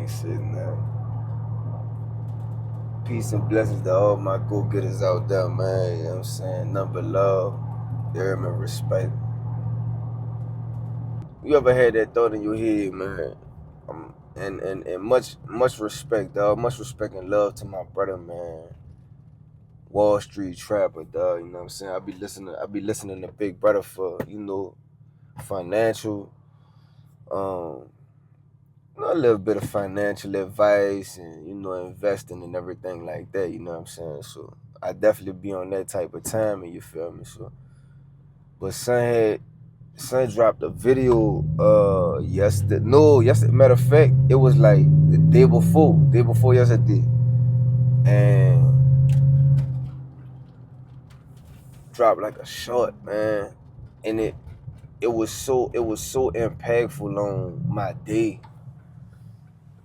ain't shit, man. Peace and blessings to all my go-getters out there, man. You know what I'm saying? Nothing but love, and respect. You ever had that thought in your head, man? And much respect, dog. Much respect and love to my brother, man. Wall Street Trapper, dog. You know what I'm saying? I be listening to Big Brother for, financial, um, a little bit of financial advice and, investing and everything like that, you know what I'm saying? So I definitely be on that type of time, and you feel me? So, but son dropped a video yesterday. Matter of fact, it was like the day before yesterday, and dropped like a short, man, and it was so impactful on my day.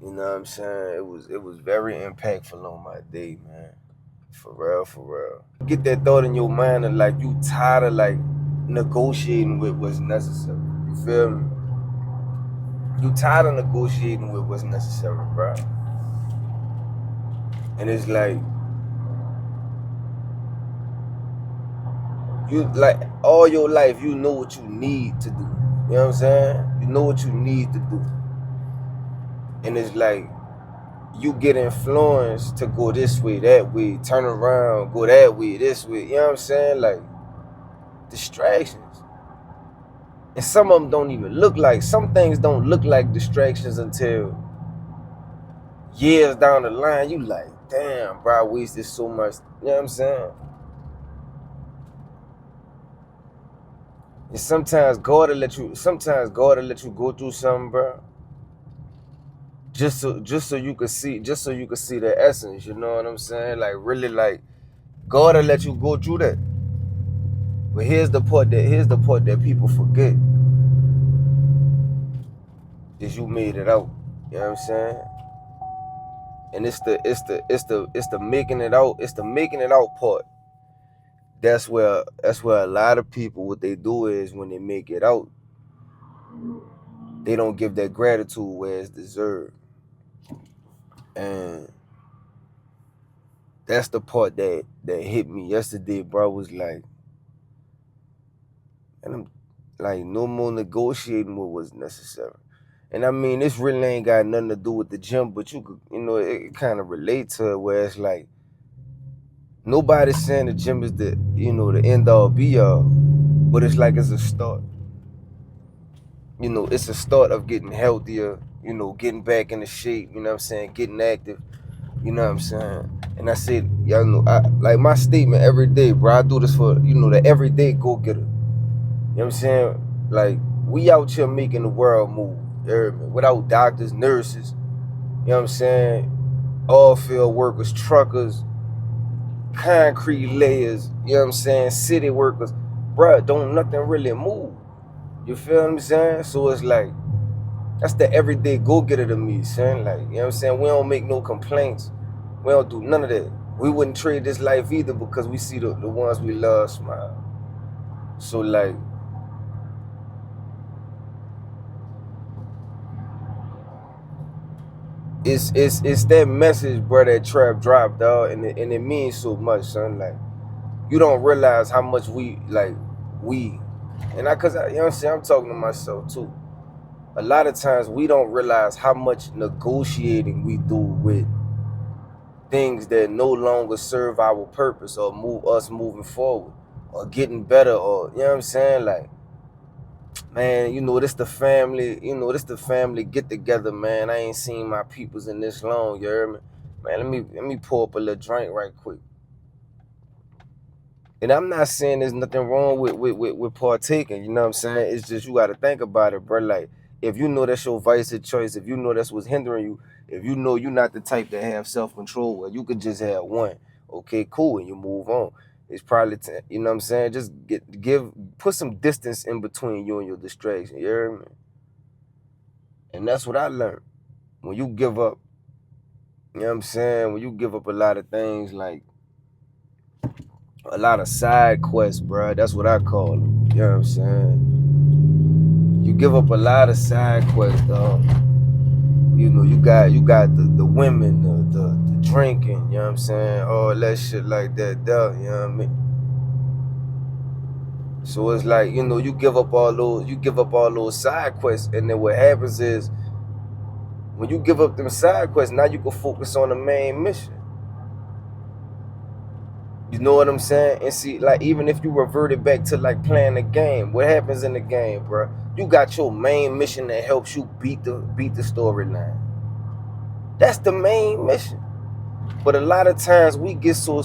You know what I'm saying? It was very impactful on my day, man. For real, for real. Get that thought in your mind of like you tired of like negotiating with what's necessary. You feel me? You tired of negotiating with what's necessary, bro. And it's like you like all your life you know what you need to do. You know what I'm saying? You know what you need to do. And it's like you get influenced to go this way, that way, turn around, go that way, this way. You know what I'm saying? Like distractions. And some of them don't even look like, some things don't look like distractions until years down the line. You like, damn, bro, I wasted so much. You know what I'm saying? And sometimes God will let you go through something, bro. Just so you could see the essence, you know what I'm saying? Like really, like God will let you go through that. But here's the part that people forget is you made it out. You know what I'm saying? And it's the making it out part. That's where a lot of people, what they do is when they make it out, they don't give that gratitude where it's deserved. And that's the part that hit me yesterday, bro. Was like, and I'm like, no more negotiating what was necessary. And I mean, this really ain't got nothing to do with the gym, but you could, it kind of relate to it where it's like, nobody's saying the gym is the end all be all, but it's like it's a start. It's a start of getting healthier, getting back into shape, you know what I'm saying, getting active, you know what I'm saying. And I said, y'all know, I like my statement every day, bro. I do this for, the everyday go-getter. You know what I'm saying? Like, we out here making the world move, without doctors, nurses, you know what I'm saying, oil field workers, truckers, concrete layers, you know what I'm saying, city workers, bruh, don't nothing really move. You feel what I'm saying? So it's like, that's the everyday go-getter to me, son. Like, you know what I'm saying? We don't make no complaints. We don't do none of that. We wouldn't trade this life either because we see the ones we love smile. So like, it's that message, bro, that Trap dropped, dog, and it means so much, son. Like, you don't realize how much we, and you know what I'm saying, I'm talking to myself too. A lot of times we don't realize how much negotiating we do with things that no longer serve our purpose or move us moving forward or getting better, or you know what I'm saying? Like, man, this the family get together, man. I ain't seen my peoples in this long, you heard me? Man, let me pour up a little drink right quick. And I'm not saying there's nothing wrong with partaking, you know what I'm saying? It's just you gotta think about it, bro. Like, if you know that's your vice of choice, if you know that's what's hindering you, if you know you're not the type that have self-control where you could just have one, okay, cool, and you move on. It's probably, you know what I'm saying? Just put some distance in between you and your distraction, you hear me? And that's what I learned. When you give up, you know what I'm saying? When you give up a lot of things, like a lot of side quests, bro. That's what I call them. You know what I'm saying? You give up a lot of side quests, dog. You got the women, the drinking, you know what I'm saying? All that shit like that, duh, you know what I mean? So it's like, you give up all those side quests, and then what happens is when you give up them side quests, now you can focus on the main mission. You know what I'm saying? And see, like, even if you revert it back to like playing the game, what happens in the game, bro? You got your main mission that helps you beat the storyline. That's the main mission. But a lot of times we get so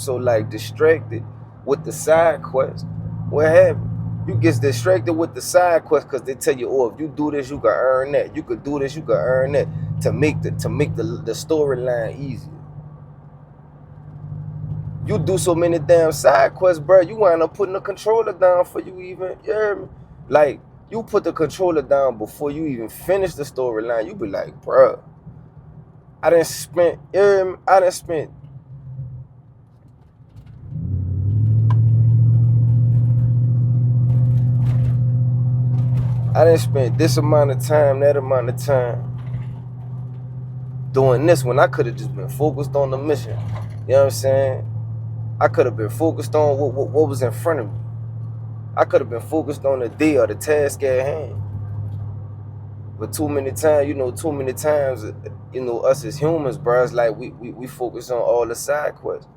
like distracted with the side quest. What happened? You get distracted with the side quest because they tell you, oh, if you do this, you can earn that. You could do this, you can earn that to make the storyline easier. You do so many damn side quests, bro. You wind up putting the controller down for you even. You hear me? Like, you put the controller down before you even finish the storyline. You be like, bro, I done spent. You hear me? I done spent this amount of time, that amount of time doing this when I could have just been focused on the mission. You know what I'm saying? I could have been focused on what was in front of me. I could have been focused on the day or the task at hand. But too many times, us as humans, bro, it's like we focus on all the side quests.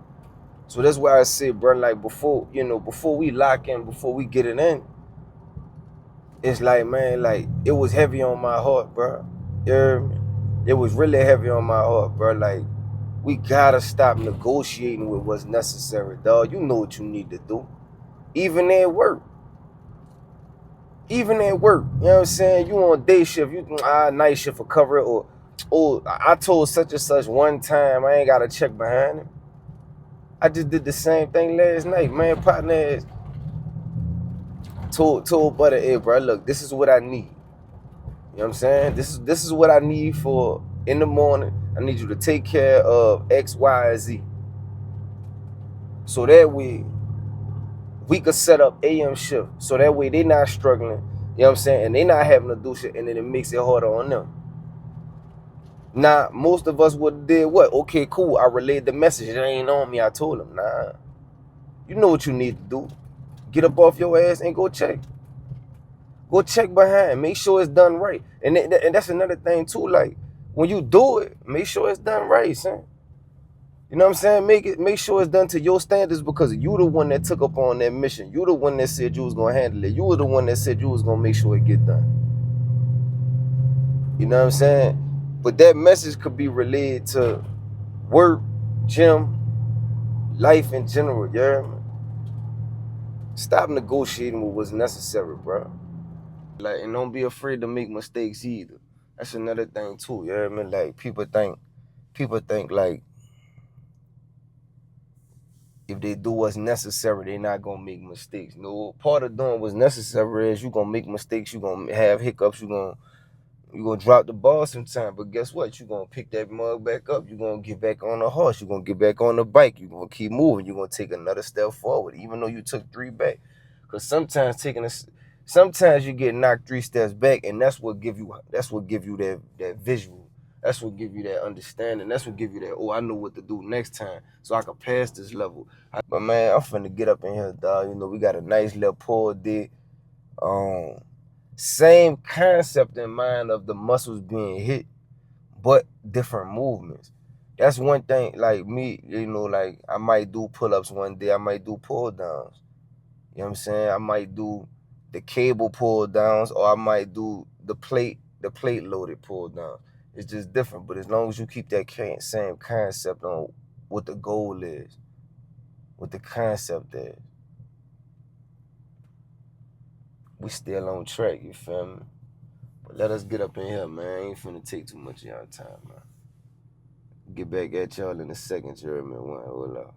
So that's why I say, bro, like before we lock in, before we get it in, it's like, man, like it was heavy on my heart, bro. You hear me? It was really heavy on my heart, bro. Like, we gotta stop negotiating with what's necessary, dog. You know what you need to do. Even at work. Even at work. You know what I'm saying? You on day shift, night shift for cover it, or I told such and such one time I ain't gotta check behind him. I just did the same thing last night. Man, partner told Butter, hey, bro, look, this is what I need. You know what I'm saying? This is what I need for in the morning. I need you to take care of X, Y, and Z. So that way we could set up AM shift. So that way they not struggling. You know what I'm saying? And they not having to do shit, and then it makes it harder on them. Now, most of us would have did what? Okay, cool. I relayed the message. It ain't on me. I told them, nah. You know what you need to do. Get up off your ass and go check. Go check behind. Make sure it's done right. And that's another thing too. Like, when you do it, make sure it's done right, son. You know what I'm saying? Make sure it's done to your standards, because you the one that took up on that mission. You the one that said you was gonna handle it. You were the one that said you was gonna make sure it get done. You know what I'm saying? But that message could be relayed to work, gym, life in general. You hear me? Stop negotiating with what's necessary, bro. Like, and don't be afraid to make mistakes either. That's another thing too. You hear me? Like, people think like if they do what's necessary, they're not gonna make mistakes. No, part of doing what's necessary is you gonna make mistakes, you gonna have hiccups, you gonna drop the ball sometime. But guess what? You gonna pick that mug back up. You gonna get back on the horse. You gonna get back on the bike. You gonna keep moving. You gonna take another step forward, even though you took 3 back. Because sometimes you get knocked 3 steps back, and that's what give you that visual. That's what give you that understanding. That's what give you that, oh, I know what to do next time, so I can pass this level. But man, I'm finna get up in here, dog. We got a nice little pull day. Um, Same concept in mind of the muscles being hit, but different movements. That's one thing. Like me, like I might do pull-ups one day. I might do pull-downs. You know what I'm saying? I might do the cable pull-downs, or I might do the plate loaded pull-downs. It's just different. But as long as you keep that same concept on what the goal is, what the concept is, we still on track. You feel me? But let us get up in here, man. I ain't finna take too much of y'all time, man. Get back at y'all in a second, Jeremy. Hold up.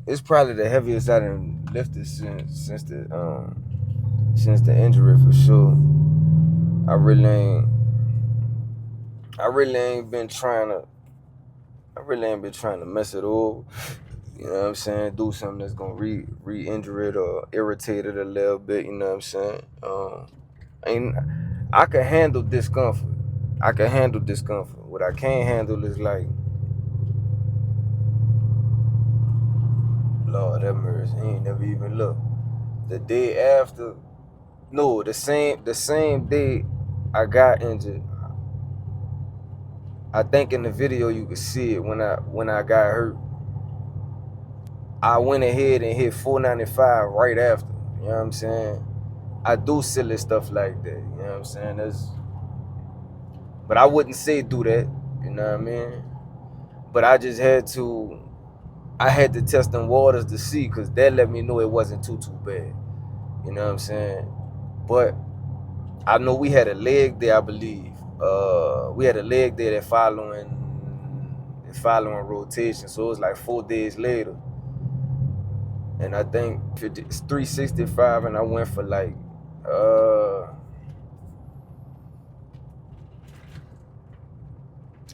it's probably the heaviest I done lifted since the injury for sure. I really ain't I really ain't been trying to I really ain't been trying to mess it over. You know what I'm saying? Do something that's gonna re-injure it or irritate it a little bit. You know what I'm saying? And I can handle discomfort. I can handle discomfort. What I can't handle is like, Lord have mercy, he ain't never even looked. The day after, no, the same day I got injured. I think in the video you could see it when I got hurt. I went ahead and hit 495 right after. You know what I'm saying? I do silly stuff like that. You know what I'm saying? But I wouldn't say do that. You know what I mean? But I had to test them waters to see, because that let me know it wasn't too bad. You know what I'm saying? But I know we had a leg there, I believe. We had a leg there that following rotation. So it was like 4 days later. And I think it's 365, and I went for like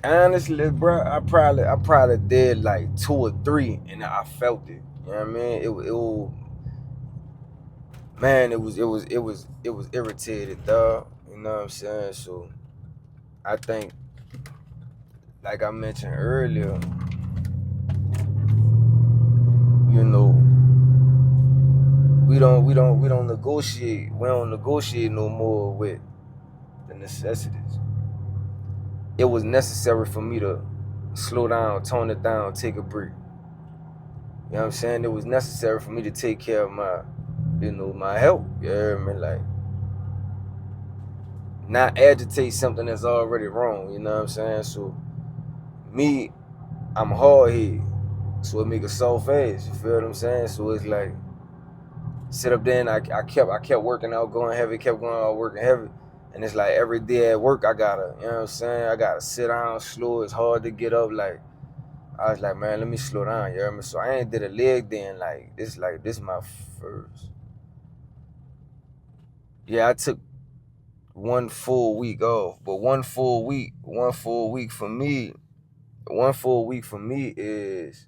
honestly, bro, I probably did like 2 or 3, and I felt it. You know what I mean? It was irritated, dog. You know what I'm saying? So I think, like I mentioned earlier, you know, we don't negotiate. We don't negotiate no more with the necessities. It was necessary for me to slow down, tone it down, take a break. You know what I'm saying? It was necessary for me to take care of my health. You hear me? Like, not agitate something that's already wrong. You know what I'm saying? So me, I'm hard headed, so it make a soft face. You feel what I'm saying? So it's like, sit up there, and I kept working out, going heavy, kept going out working heavy, and it's like every day at work I gotta, you know what I'm saying? I gotta sit down slow. It's hard to get up. Like, I was like, man, let me slow down. You hear me? So I ain't did a leg then. Like this my first. Yeah, I took 1 full week off, but 1 full week for me, 1 full week for me is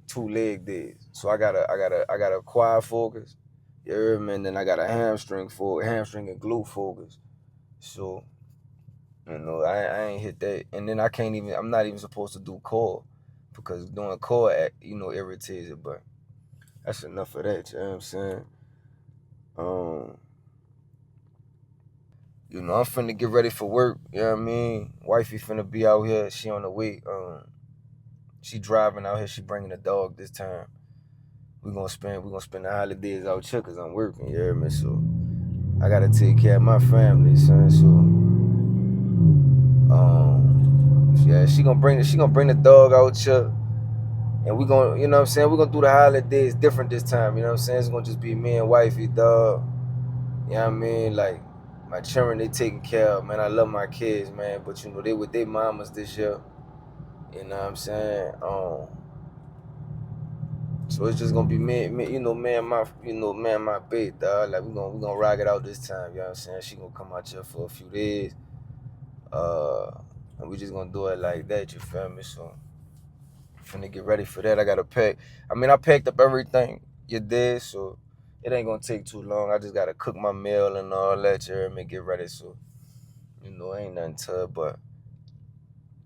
2 leg days. So I got a quad focus, you hear me? And then I got a hamstring and glute focus. So, I ain't hit that, and then I'm not even supposed to do core, because doing core, irritates it. But that's enough of that. You know what I'm saying? Um, I'm finna get ready for work. You know what I mean? Wifey finna be out here. She on the way. She driving out here. She bringing the dog this time. We gonna spend the holidays out here, cause I'm working. You hear me? So I gotta take care of my family, son. So yeah, she gonna bring the dog out here, and we gonna, you know what I'm saying? We gonna do the holidays different this time. You know what I'm saying? It's gonna just be me and wifey, dog. You know what I mean? Like, my children, they taken care of, man. I love my kids, man. But they with their mamas this year. You know what I'm saying? So it's just gonna be me and my babe, dog. Like, we gonna rock it out this time. You know what I'm saying? She gonna come out here for a few days. And we just gonna do it like that. You feel me? So, finna get ready for that. I gotta pack. I packed up everything. You did, so it ain't gonna take too long. I just gotta cook my meal and all that. You hear me? Get ready. So, ain't nothing to it. But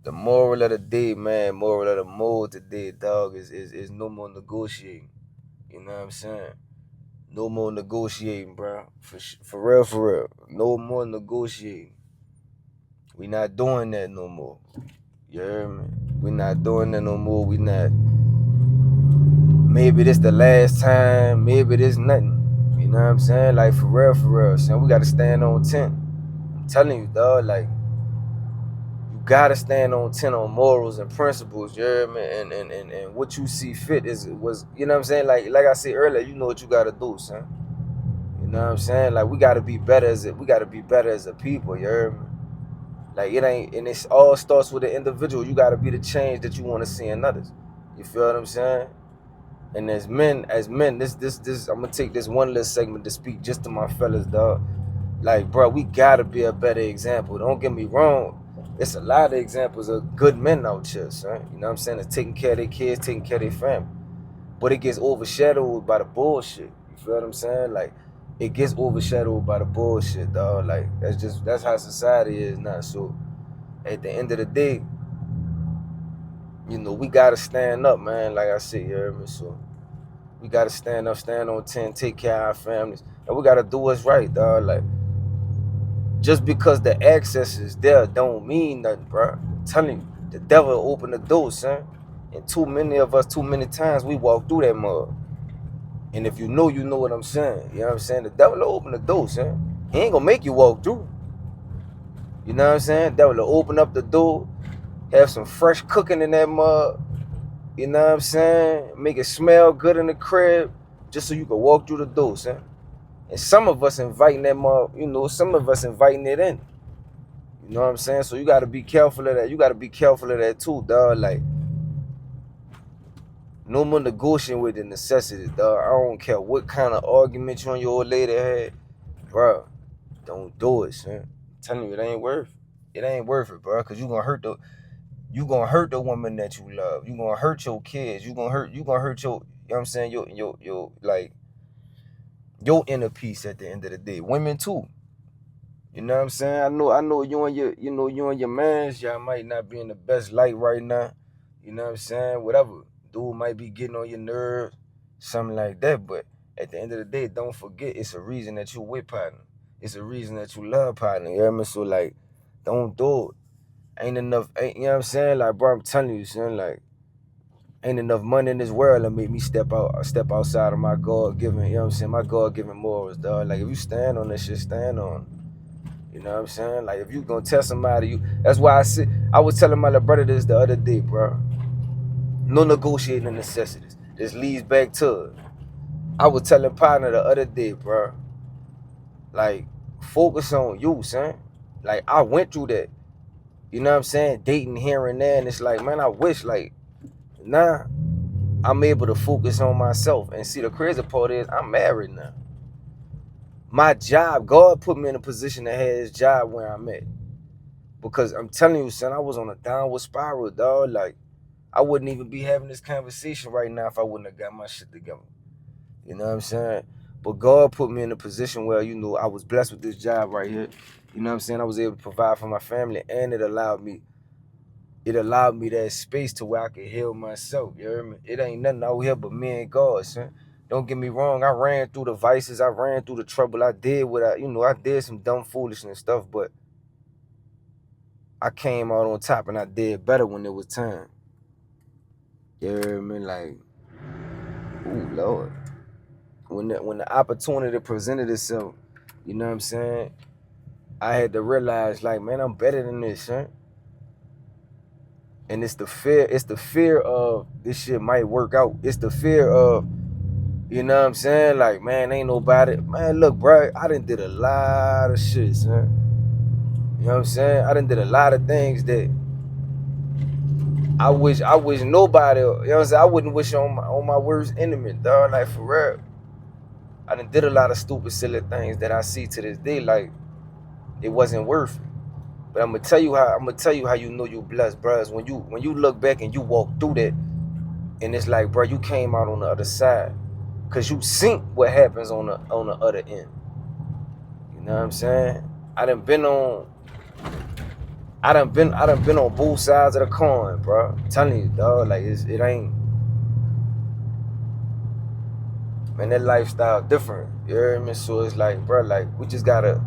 the moral of the day, man, moral of the mode today, dog, is no more negotiating. You know what I'm saying? No more negotiating, bro. For real, for real. No more negotiating. We not doing that no more. You hear me? We not doing that no more. We not. Maybe this the last time. Maybe this nothing. You know what I'm saying? Like, for real. Son, we gotta stand on 10. I'm telling you, dog. Like, you gotta stand on 10 on morals and principles. You hear me? And what you see fit was. You know what I'm saying? Like I said earlier, you know what you gotta do, son. You know what I'm saying? Like, we gotta be better as a people. You hear me? Like, it all starts with the individual. You gotta be the change that you want to see in others. You feel what I'm saying? And as men, this, I'm gonna take this one little segment to speak just to my fellas, dog. Like, bro, we gotta be a better example. Don't get me wrong. It's a lot of examples of good men out here, son. You know what I'm saying? That's taking care of their kids, taking care of their family. But it gets overshadowed by the bullshit. You feel what I'm saying? Like, it gets overshadowed by the bullshit, dog. Like, that's how society is now. So at the end of the day, we gotta stand up, man. Like I said, you heard me? So we gotta stand up, stand on 10, take care of our families. And we gotta do what's right, dog. Like, just because the access is there don't mean nothing, bro. I'm telling you, the devil open the door, son. And too many of us, too many times, we walk through that mud. And if you know what I'm saying. You know what I'm saying? The devil will open the door, son. He ain't gonna make you walk through. You know what I'm saying? The devil will open up the door, have some fresh cooking in that mud. You know what I'm saying? Make it smell good in the crib, just so you can walk through the door, son. And some of us inviting that mud, some of us inviting it in. You know what I'm saying? So you gotta be careful of that. You gotta be careful of that too, dog. Like, no more negotiating with the necessities, dog. I don't care what kind of argument you and your old lady had, bro. Don't do it, son. I'm telling you, it ain't worth it. It ain't worth it, bro. Cause you gonna hurt the woman that you love. You gonna hurt your kids. You gonna hurt your, you know what I'm saying, your like your inner peace at the end of the day. Women too. You know what I'm saying? I know you and your mans, y'all might not be in the best light right now. You know what I'm saying? Whatever. Dude might be getting on your nerves, something like that. But at the end of the day, don't forget it's a reason that you with partner. It's a reason that you love partner. You know what I mean? So like, don't do it. Ain't enough, you know what I'm saying? Like, bro, I'm telling you, son, like, ain't enough money in this world to make me step outside of my God given, you know what I'm saying? My God given morals, dog. Like, if you stand on this shit, stand on it. You know what I'm saying? Like, if you gonna tell somebody, that's why I was telling my little brother this the other day, bro. No negotiating the necessities. This leads back to it. I was telling partner the other day, bro. Like, focus on you, son. Like, I went through that. You know what I'm saying? Dating here and there, and it's like, man, I wish, like, nah, I'm able to focus on myself. And see, the crazy part is, I'm married now. My job, God put me in a position to have his job where I'm at. Because I'm telling you, son, I was on a downward spiral, dog. Like, I wouldn't even be having this conversation right now if I wouldn't have got my shit together. You know what I'm saying? But God put me in a position where, I was blessed with this job right here. You know what I'm saying? I was able to provide for my family, and it allowed me that space to where I could heal myself. You hear me? It ain't nothing out here but me and God, son. Don't get me wrong. I ran through the vices. I ran through the trouble. I did I did some dumb foolishness stuff, but I came out on top and I did better when it was time. You hear me? Like, ooh, Lord. When the opportunity presented itself, you know what I'm saying? I had to realize, like, man, I'm better than this, son. And it's the fear of this shit might work out. It's the fear of, you know what I'm saying? Like, man, ain't nobody. Man, look, bro, I done did a lot of shit, son. You know what I'm saying? I done did a lot of things that I wish nobody, you know what I'm saying? I wouldn't wish on my worst enemy, dog. Like, for real. I done did a lot of stupid, silly things that I see to this day, like, it wasn't worth it. But I'm gonna tell you how you know you blessed, bro. Is when you look back and you walk through that, and it's like, bro, you came out on the other side. Cause you seen what happens on the other end. You know what I'm saying? I done been on both sides of the coin, bro. I'm telling you, dog. Like, it ain't, man, that lifestyle different. You hear me? So it's like, bro, like, we just gotta,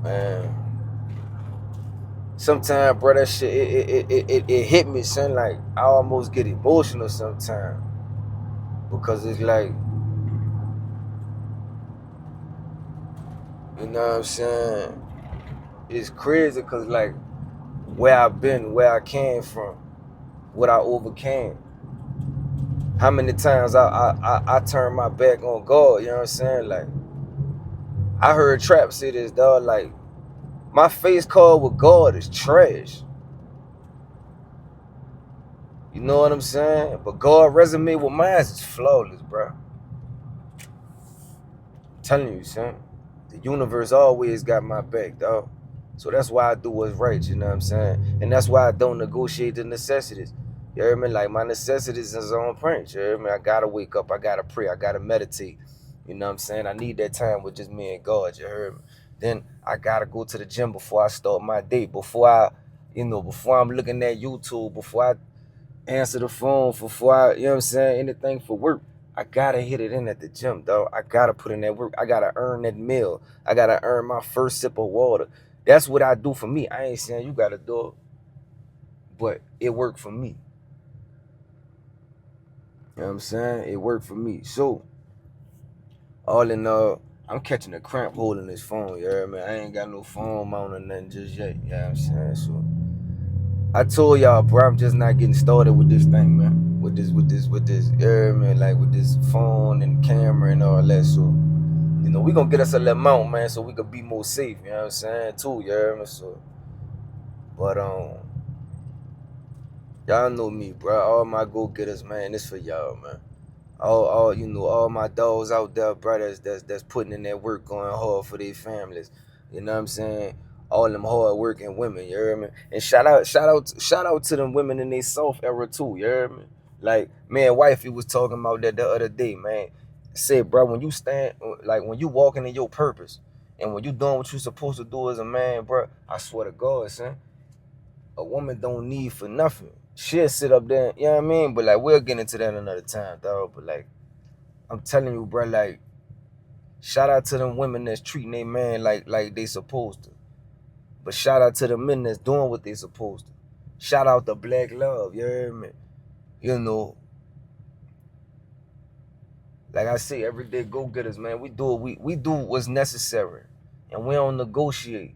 man. Sometimes, bro, that shit it hit me, son. Like, I almost get emotional sometimes because it's like, you know what I'm saying? It's crazy because, like, where I've been, where I came from, what I overcame. How many times I turned my back on God, you know what I'm saying? Like, I heard Trap say this, dog, like, my face card with God is trash. You know what I'm saying? But God resume with mine is flawless, bro. I'm telling you, son. The universe always got my back, dog. So that's why I do what's right, you know what I'm saying? And that's why I don't negotiate the necessities. You hear me? Like my necessities is on print. You hear me? I gotta wake up, I gotta pray, I gotta meditate. You know what I'm saying? I need that time with just me and God, you heard me? Then I gotta go to the gym before I start my day. Before I'm looking at YouTube, before I answer the phone, before I, you know what I'm saying, anything for work. I gotta hit it in at the gym, dog. I gotta put in that work. I gotta earn that meal. I gotta earn my first sip of water. That's what I do for me. I ain't saying you gotta do it, but it worked for me. You know what I'm saying? It worked for me. So, all in all, I'm catching a cramp holding this phone, you heard me? I ain't got no phone mount or nothing just yet, you know what I'm saying? So, I told y'all, bro, I'm just not getting started with this thing, man. With this, man, like with this phone and camera and all that. So, we gonna get us a little mount, man, so we could be more safe, you know what I'm saying, too, you hear me? So, but, y'all know me, bro. All my go-getters, man, this for y'all, man. All my dogs out there, bro, that's putting in that work, going hard for their families. You know what I'm saying? All them hard working women, you hear me? And shout out to them women in their soft era too, you hear me? Like, man, wifey was talking about that the other day, man. Said, bro, when you stand, like when you walking in your purpose, and when you doing what you supposed to do as a man, bro, I swear to God, son, a woman don't need for nothing. She'll sit up there, you know what I mean? But like, we'll get into that another time, dog. But like, I'm telling you, bro, like, shout out to them women that's treating their man like they supposed to. But shout out to the men that's doing what they supposed to. Shout out to Black Love, you hear me? You know, like I say, everyday go-getters, man. We do what's necessary. And we don't negotiate.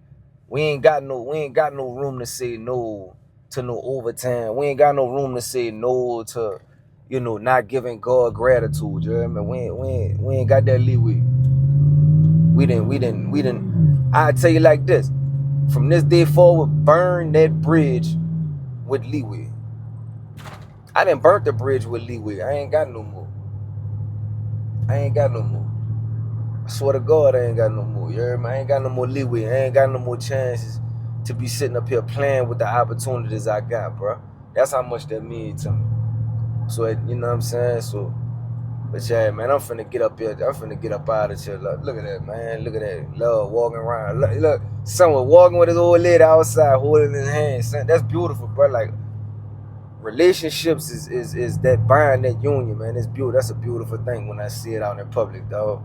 We ain't got no room to say no to no overtime. We ain't got no room to say no to, not giving God gratitude. You hear me? We ain't got that leeway. We didn't. I tell you like this: from this day forward, burn that bridge with leeway. I didn't burn the bridge with leeway. I ain't got no more. I ain't got no more. I swear to God, I ain't got no more. You hear me? I ain't got no more leeway. I ain't got no more chances to be sitting up here playing with the opportunities I got, bro. That's how much that means to me. So, you know what I'm saying? So, but yeah, man, I'm finna get up here. I'm finna get up out of here. Look at that, man. Look at that. Love walking around. Look, someone walking with his old lady outside holding his hand. Son, that's beautiful, bro. Like, relationships is that bind, that union, man. It's beautiful. That's a beautiful thing when I see it out in public, dog.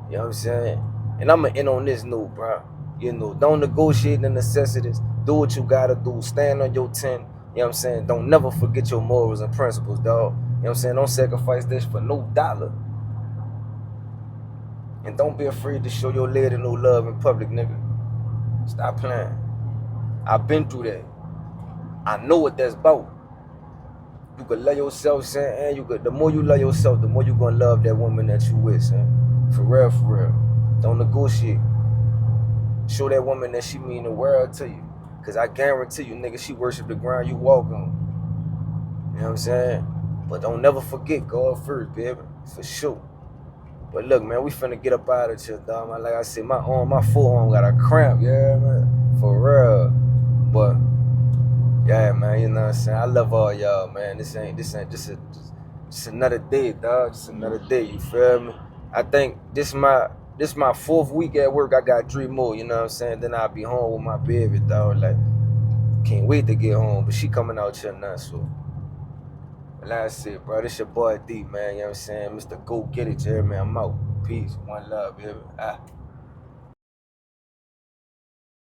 You know what I'm saying? And I'm going to end on this note, bro. Don't negotiate the necessities. Do what you got to do. Stand on your 10. You know what I'm saying? Don't never forget your morals and principles, dog. You know what I'm saying? Don't sacrifice this for no dollar. And don't be afraid to show your lady no love in public, nigga. Stop playing. I've been through that. I know what that's about. You could love yourself, son, and the more you love yourself, the more you gonna love that woman that you with, son. For real, for real. Don't negotiate. Show that woman that she mean the world to you. Cause I guarantee you, nigga, she worship the ground you walk on. You know what I'm saying? But don't never forget God first, baby. For sure. But look, man, we finna get up out of here, dog. Man, like I said, my forearm got a cramp, yeah, man. For real. But yeah, man, you know what I'm saying? I love all y'all, man. This ain't just another day, dog. Just another day, you feel me? I think this my fourth week at work. I got 3 more, you know what I'm saying? Then I'll be home with my baby, dog. Like, can't wait to get home. But she coming out here now, so. Like I said, bro, this your boy D, man. You know what I'm saying? Mr. Go Get It, Jerry, man. I'm out. Peace. One love, baby.